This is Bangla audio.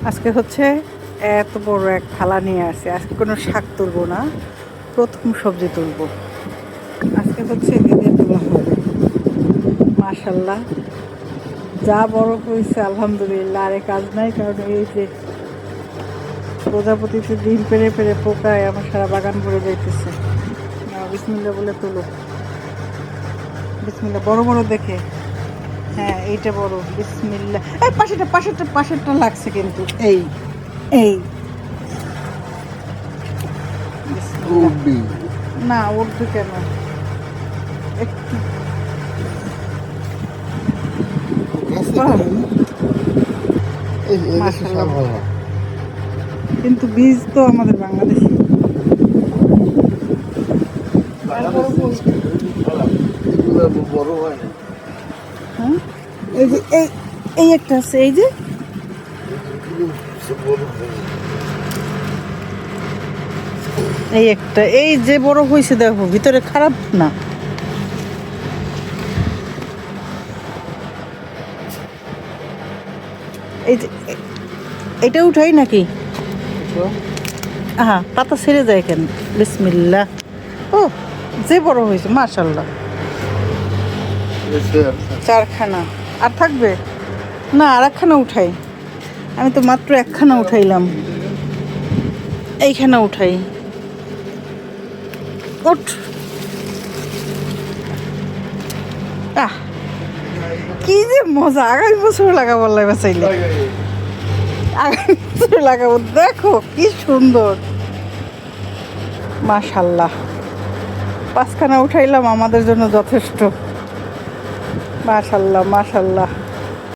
আজকে হচ্ছে এত বড় এক থালা নিয়ে আসছে। আজকে কোনো শাক তুলবো না, প্রথম সবজি তুলবো। আজকে হচ্ছে এদের তোলা হবে। মাশাল্লাহ, যা বড় হয়েছে আলহামদুলিল্লাহ। আরে কাজ নাই, কারণ এই যে প্রজাপতিতে ডিম পেরে পেরে পোকায় আমার সারা বাগান ভরে যাইতেছে। বিসমিল্লাহ বলে তুলো, বিসমিল্লাহ। বড় বড় দেখে, হ্যাঁ এইটা বড়। বিসমিল্লাহ। এই পাশেরটা লাগছে কিন্তু। এই এই বিসমিল্লাহ। না উঠবে কেন, একটু মাশাআল্লাহ। কিন্তু বীজ তো আমাদের বাংলাদেশি। বড় হয় না। হ্যাঁ, এই যে এই একটা আছে, এই যে এই একটা, এই যে বড় হয়েছে দেখো, ভিতরে খারাপ না। এই যে এটা উঠাই নাকি? হ্যাঁ, পাতা ছেড়ে যায় কেন? বিসমিল্লাহ। ও, যে বড় হয়েছে মাশাল্লাহ। চারখানা আর থাকবে না, আর একখানা উঠাই। আমি তো মাত্র একখানা উঠাইলাম, এইখানা উঠাই। উঠ। আহ, কি যে মজা! আগামী বছর লাগাবো, লাগবে চাইলে আগামী বছর লাগাবো। দেখো কি সুন্দর, মাশাল্লাহ। 5খানা উঠাইলাম, আমাদের জন্য যথেষ্ট। মাশাল্লাহ মাশাল্লাহ।